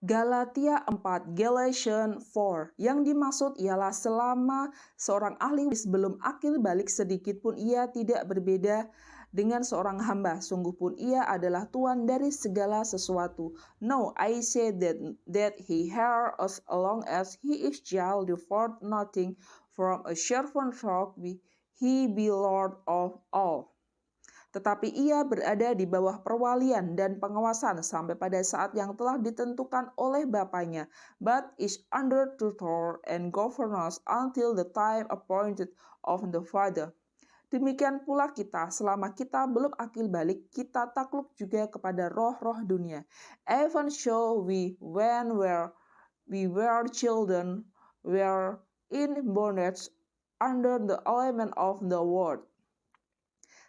Galatia 4, Galatians 4. Yang dimaksud ialah selama seorang ahli waris belum akil balik sedikit pun ia tidak berbeda dengan seorang hamba. Sungguh pun ia adalah Tuan dari segala sesuatu. No, I say that he heir as long as he is child deferred nothing from a servant rock he be Lord of all. Tetapi ia berada di bawah perwalian dan pengawasan sampai pada saat yang telah ditentukan oleh bapaknya, but is under tutor and governance until the time appointed of the father. Demikian pula kita, selama kita belum akil balik, kita takluk juga kepada roh-roh dunia. Even so when we were children, were in bondage under the element of the world.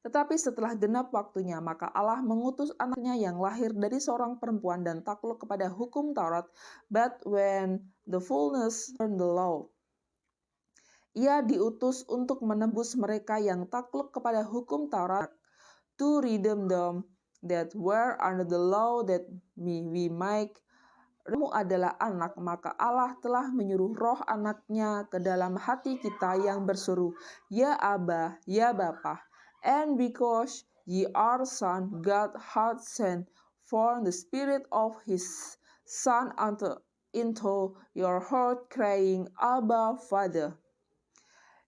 Tetapi setelah genap waktunya, maka Allah mengutus anaknya yang lahir dari seorang perempuan dan takluk kepada hukum Taurat. But when the fullness turned the law, ia diutus untuk menebus mereka yang takluk kepada hukum Taurat, to redeem them that were under the law, that we might. Kamu adalah anak, maka Allah telah menyuruh roh anaknya ke dalam hati kita yang berseru, Ya Aba, Ya Bapa. And because ye are son, God hath sent forth the Spirit of his Son into your heart, crying, Abba, Father.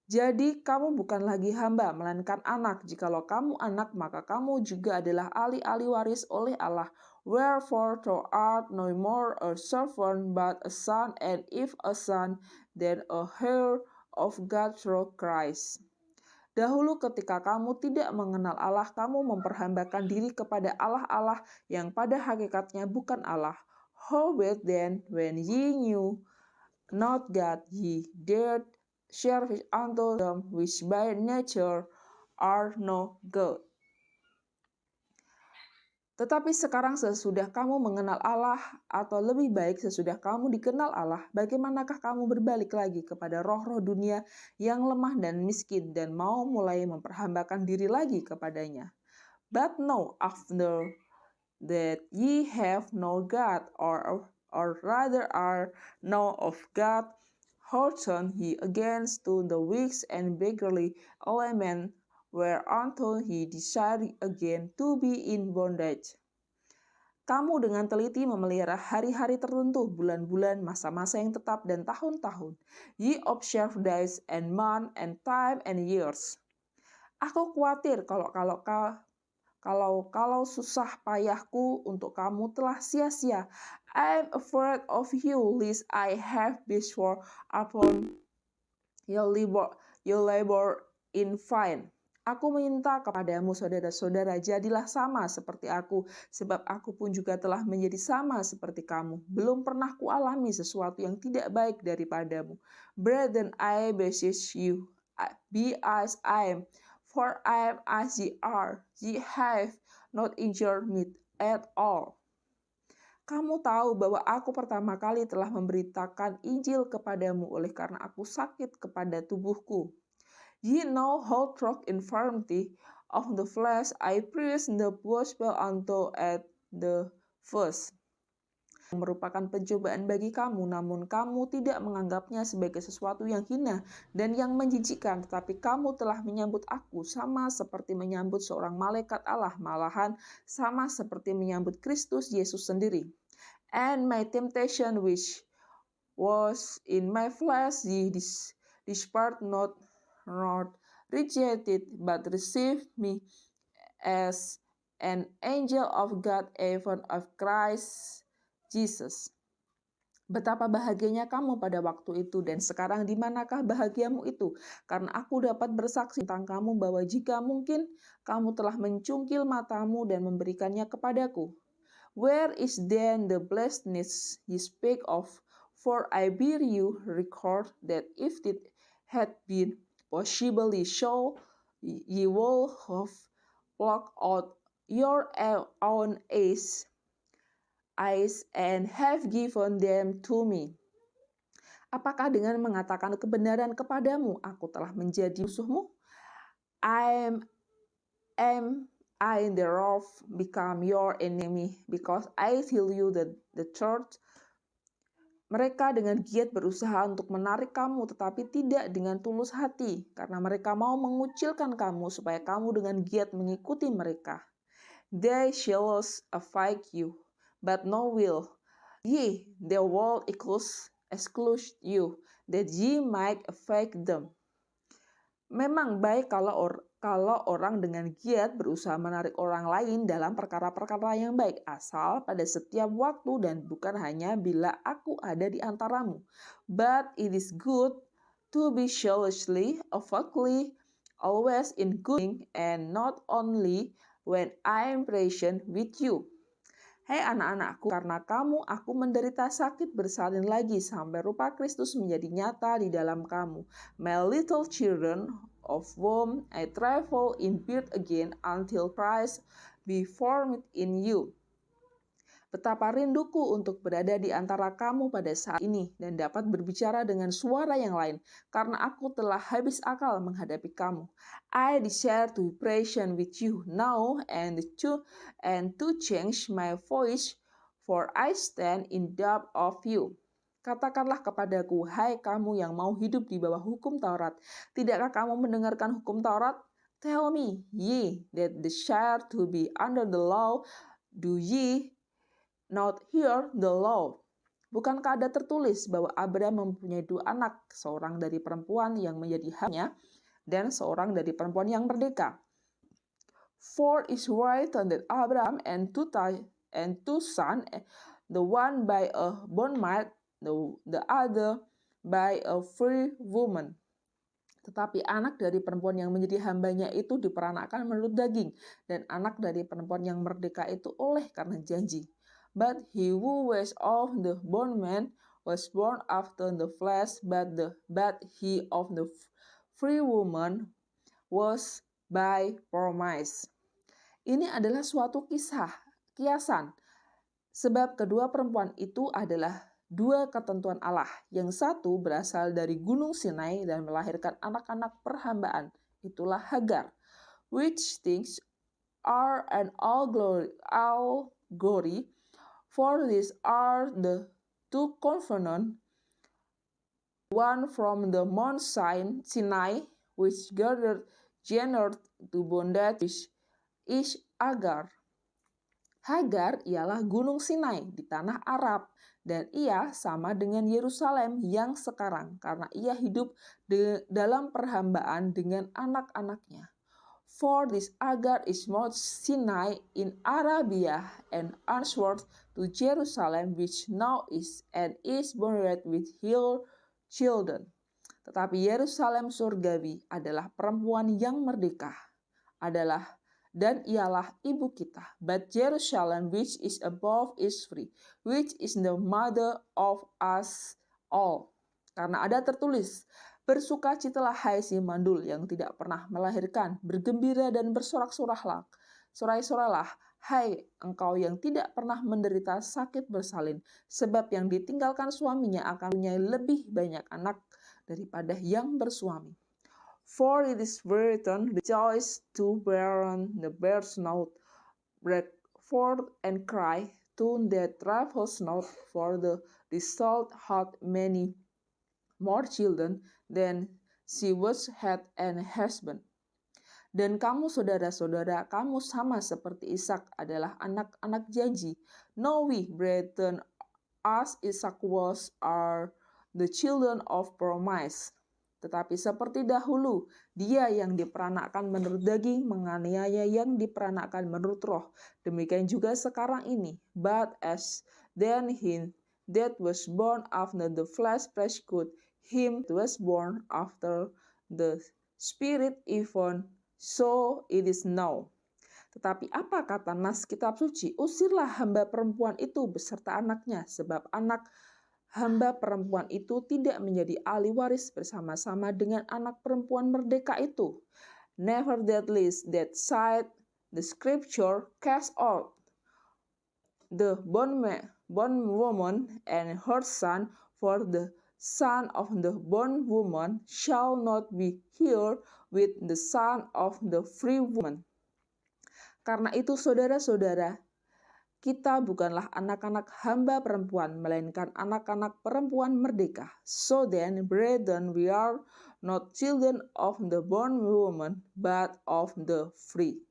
Jadi kamu bukan lagi hamba, melainkan anak. Jikalau kamu anak, maka kamu juga adalah ahli-ahli waris oleh Allah. Wherefore thou art no more a servant, but a son, and if a son, then a heir of God through Christ. Dahulu ketika kamu tidak mengenal Allah, kamu memperhambakan diri kepada Allah-Allah yang pada hakikatnya bukan Allah. Howbeit then, when ye knew not God, ye dared service unto them which by nature are no God. Tetapi sekarang sesudah kamu mengenal Allah, atau lebih baik sesudah kamu dikenal Allah, bagaimanakah kamu berbalik lagi kepada roh-roh dunia yang lemah dan miskin dan mau mulai memperhambakan diri lagi kepadanya? But now, after that ye have no God, or rather are known of God, how turn ye again to the weak and beggarly element, whereunto he desired again to be in bondage. Kamu dengan teliti memelihara hari-hari tertentu, bulan-bulan, masa-masa yang tetap, dan tahun-tahun. Ye observe days and month and time and years. Aku khawatir kalau susah payahku untuk kamu telah sia-sia. I am afraid of you, lest I have bestowed upon your labor in vain. Aku minta kepadamu, saudara-saudara, jadilah sama seperti aku, sebab aku pun juga telah menjadi sama seperti kamu. Belum pernah kualami sesuatu yang tidak baik daripadamu. Brethren, I beseech you, be as I am, for I am as ye are. Ye have not injured me at all. Kamu tahu bahwa aku pertama kali telah memberitakan Injil kepadamu oleh karena aku sakit kepada tubuhku. Ye know how through infirmity of the flesh I preached the gospel unto at the first. Merupakan pencobaan bagi kamu, namun kamu tidak menganggapnya sebagai sesuatu yang hina dan yang menjijikkan, tetapi kamu telah menyambut aku sama seperti menyambut seorang malaikat Allah, malahan sama seperti menyambut Kristus Yesus sendiri. And my temptation which was in my flesh ye despaired not rejected, but received me as an angel of God, even of Christ Jesus. Betapa bahagianya kamu pada waktu itu, dan sekarang di manakah bahagiamu itu? Karena aku dapat bersaksi tentang kamu bahwa jika mungkin kamu telah mencungkil matamu dan memberikannya kepadaku. Where is then the blessedness ye speak of? For I bear you record that if it had been possibly so, ye would have plucked out your own eyes and have given them to me. Apakah dengan mengatakan kebenaran kepadamu, aku telah menjadi musuhmu? Am I thereof become your enemy, because I tell you the truth? Mereka dengan giat berusaha untuk menarik kamu, tetapi tidak dengan tulus hati, karena mereka mau mengucilkan kamu supaya kamu dengan giat mengikuti mereka. They shall affect you, but no will. Ye, the world exclude you, that ye might affect them. Memang baik kalau orang dengan giat berusaha menarik orang lain dalam perkara-perkara yang baik, asal pada setiap waktu dan bukan hanya bila aku ada di antaramu. But it is good to be zealously, affectly, always in good thing, and not only when I am present with you. Hei anak-anakku, karena kamu aku menderita sakit bersalin lagi sampai rupa Kristus menjadi nyata di dalam kamu. My little children, of whom I travel in birth again until Christ be formed in you. Betapa rinduku untuk berada di antara kamu pada saat ini dan dapat berbicara dengan suara yang lain, karena aku telah habis akal menghadapi kamu. I desire to be present with you now and to change my voice, for I stand in doubt of you. Katakanlah kepadaku, hai kamu yang mau hidup di bawah hukum Taurat, tidakkah kamu mendengarkan hukum Taurat? Tell me, ye that desire to be under the law, do ye not hear the law? Bukankah ada tertulis bahwa Abraham mempunyai 2 anak, seorang dari perempuan yang menjadi haknya dan seorang dari perempuan yang merdeka? For is written that Abraham and two sons, the one by a bondmaid, the other by a free woman. Tetapi anak dari perempuan yang menjadi hambanya itu diperanakkan menurut daging, dan anak dari perempuan yang merdeka itu oleh karena janji. But he who was of the bondman was born after the flesh, but he of the free woman was by promise. Ini adalah suatu kiasan, sebab kedua perempuan itu adalah 2 ketentuan Allah. Yang satu berasal dari Gunung Sinai dan melahirkan anak-anak perhambaan, itulah Hagar. Which things are an all glory, for these are the 2 covenants, one from the Mount Sinai, which gathered to bondage, which is Hagar. Hagar ialah Gunung Sinai di tanah Arab, dan ia sama dengan Yerusalem yang sekarang, karena ia hidup dalam perhambaan dengan anak-anaknya. For this Hagar is Mount Sinai in Arabia, and answered to Jerusalem, which now is and is bonded with her children. Tetapi Yerusalem surgawi adalah perempuan yang merdeka, dan ialah ibu kita. But Jerusalem which is above is free, which is the mother of us all. Karena ada tertulis, bersukacitalah hai si mandul yang tidak pernah melahirkan, bergembira dan bersorak-soraklah. Sorai-soralah, hai engkau yang tidak pernah menderita sakit bersalin, sebab yang ditinggalkan suaminya akan punya lebih banyak anak daripada yang bersuami. For it is written, rejoice to barren the bears not, break forth and cry to that travels not, for the result hath many more children than she was had an husband. Dan kamu saudara-saudara, kamu sama seperti Ishak adalah anak-anak janji. Know we, brethren, as Ishak was, are the children of promise. Tetapi seperti dahulu, dia yang diperanakkan menurut daging menganiaya yang diperanakkan menurut roh. Demikian juga sekarang ini. But as then him that was born after the flesh persecute him that was born after the spirit, even so it is now. Tetapi apa kata nas kitab suci? Usirlah hamba perempuan itu beserta anaknya, sebab anak hamba perempuan itu tidak menjadi ahli waris bersama-sama dengan anak perempuan merdeka itu. Nevertheless, that side the scripture cast out the bondwoman and her son, for the son of the bondwoman shall not be here with the son of the free woman. Karena itu saudara-saudara, Kita bukanlah anak-anak hamba perempuan, melainkan anak-anak perempuan merdeka. So then, brethren, we are not children of the born woman, but of the free.